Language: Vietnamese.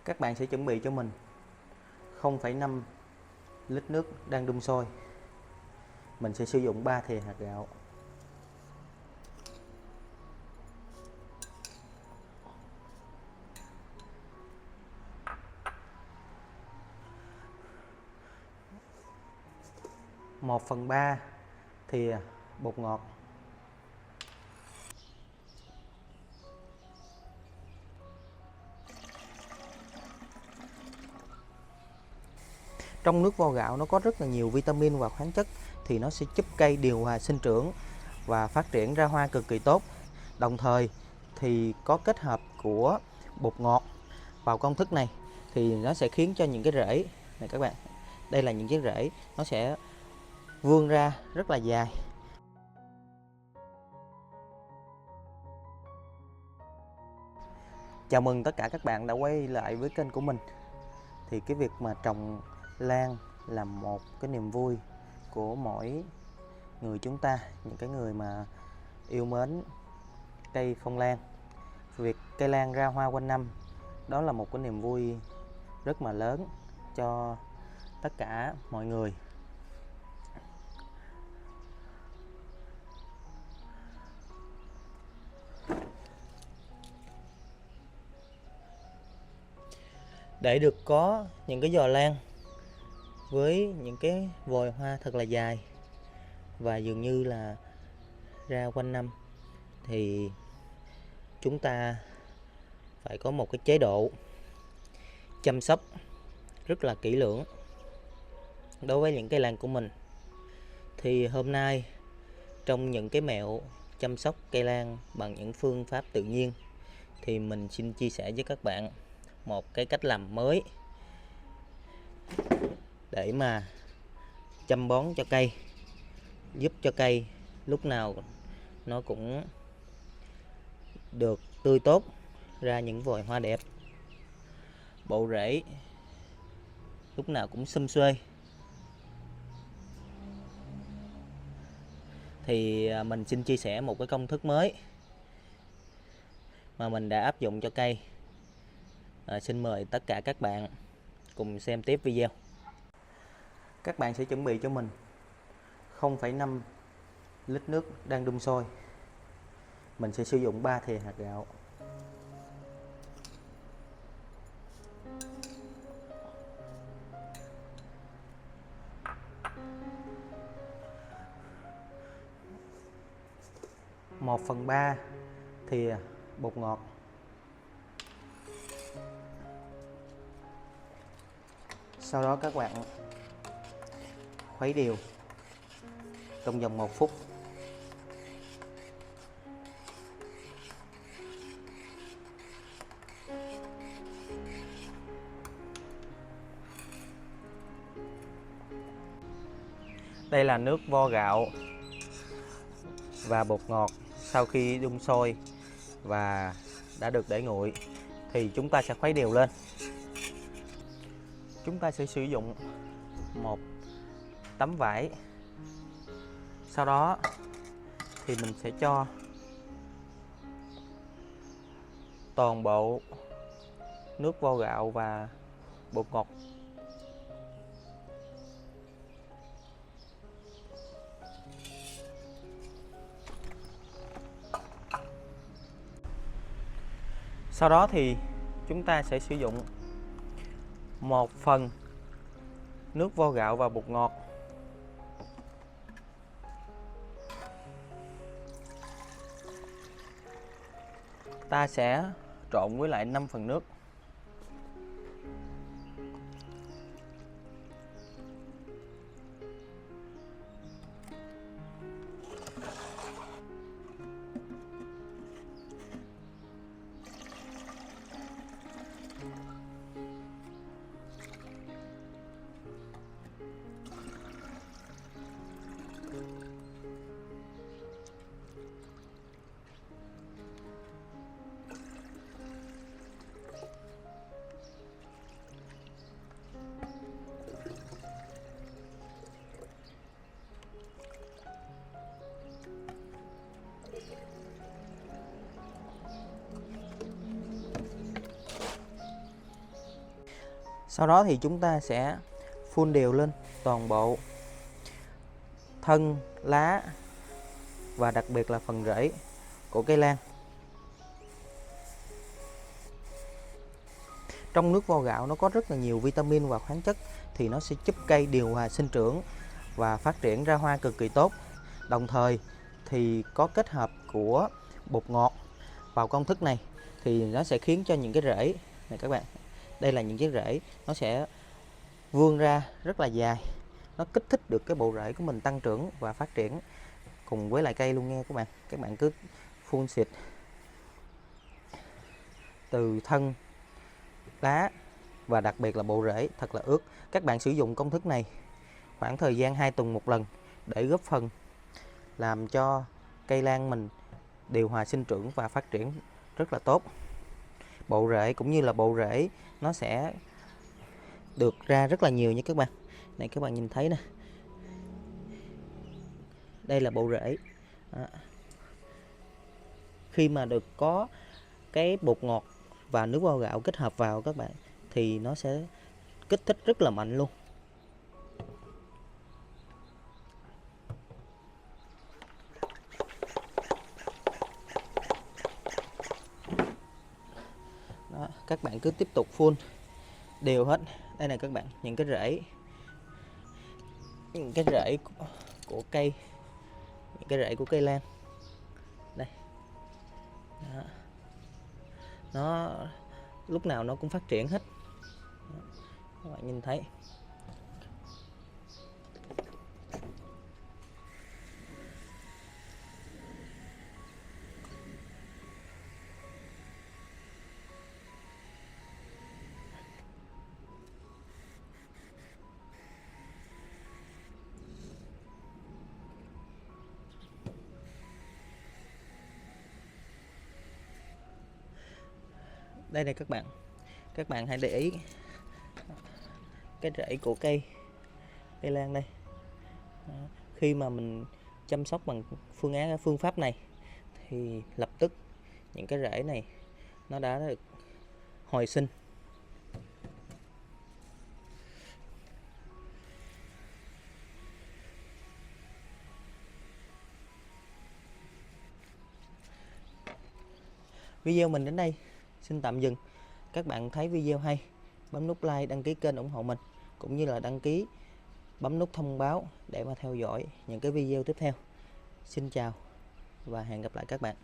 Các bạn sẽ chuẩn bị cho mình 0,5 lít nước đang đun sôi. Mình sẽ sử dụng 3 thìa hạt gạo. Một phần 3 thìa bột ngọt. Trong nước vo gạo nó có rất là nhiều vitamin và khoáng chất, thì nó sẽ giúp cây điều hòa sinh trưởng và phát triển ra hoa cực kỳ tốt. Đồng thời thì có kết hợp của bột ngọt vào công thức này thì nó sẽ khiến cho những cái rễ này các bạn, đây là những cái rễ nó sẽ vươn ra rất là dài. Chào mừng tất cả các bạn đã quay lại với kênh của mình. Thì cái việc mà trồng lan là một cái niềm vui của mỗi người chúng ta, những cái người mà yêu mến cây phong lan. Việc cây lan ra hoa quanh năm đó là một cái niềm vui rất là lớn cho tất cả mọi người. Để được có những cái giò lan với những cái vòi hoa thật là dài và dường như là ra quanh năm thì chúng ta phải có một cái chế độ chăm sóc rất là kỹ lưỡng đối với những cây lan của mình. Thì hôm nay trong những cái mẹo chăm sóc cây lan bằng những phương pháp tự nhiên thì mình xin chia sẻ với các bạn một cái cách làm mới để mà chăm bón cho cây, giúp cho cây lúc nào nó cũng được tươi tốt, ra những vòi hoa đẹp, bộ rễ lúc nào cũng xum xuê. Thì mình xin chia sẻ một cái công thức mới mà mình đã áp dụng cho cây. Xin mời tất cả các bạn cùng xem tiếp video. Các bạn sẽ chuẩn bị cho mình 0,5 lít nước đang đun sôi. Mình sẽ sử dụng 3 thìa hạt gạo. Một phần 3 thìa bột ngọt. Sau đó các bạn khuấy đều trong vòng 1 phút. Đây là nước vo gạo và bột ngọt sau khi đun sôi và đã được để nguội thì chúng ta sẽ khuấy đều lên. Chúng ta sẽ sử dụng một tấm vải. Sau đó thì mình sẽ cho toàn bộ nước vo gạo và bột ngọt. Sau đó thì chúng ta sẽ sử dụng 1 phần nước vo gạo và bột ngọt. Ta sẽ trộn với lại 5 phần nước. Sau đó thì chúng ta sẽ phun đều lên toàn bộ thân, lá và đặc biệt là phần rễ của cây lan. Trong nước vo gạo nó có rất là nhiều vitamin và khoáng chất, thì nó sẽ giúp cây điều hòa sinh trưởng và phát triển ra hoa cực kỳ tốt. Đồng thời thì có kết hợp của bột ngọt vào công thức này thì nó sẽ khiến cho những cái rễ này các bạn, đây là những cái rễ nó sẽ vươn ra rất là dài, nó kích thích được cái bộ rễ của mình tăng trưởng và phát triển cùng với lại cây luôn nha các bạn. Các bạn cứ phun xịt từ thân, lá và đặc biệt là bộ rễ thật là ướt. Các bạn sử dụng công thức này khoảng thời gian 2 tuần một lần để góp phần làm cho cây lan mình điều hòa sinh trưởng và phát triển rất là tốt. Bộ rễ cũng như là bộ rễ nó sẽ được ra rất là nhiều nha các bạn. Này các bạn nhìn thấy nè, đây là bộ rễ. Khi mà được có cái bột ngọt và nước vo gạo kết hợp vào các bạn thì nó sẽ kích thích rất là mạnh luôn. Đó, các bạn cứ tiếp tục phun đều hết. Đây này các bạn, những cái rễ của cây, những cái rễ của cây lan đây. Đó. Nó lúc nào nó cũng phát triển hết. Đó. Các bạn nhìn thấy. Đây này các bạn hãy để ý cái rễ của cây lan đây. Đó. Khi mà mình chăm sóc bằng phương pháp này thì lập tức những cái rễ này nó đã được hồi sinh. Video mình đến đây xin tạm dừng. Các bạn thấy video hay, bấm nút like, đăng ký kênh ủng hộ mình, cũng như là đăng ký, bấm nút thông báo để mà theo dõi những cái video tiếp theo. Xin chào và hẹn gặp lại các bạn.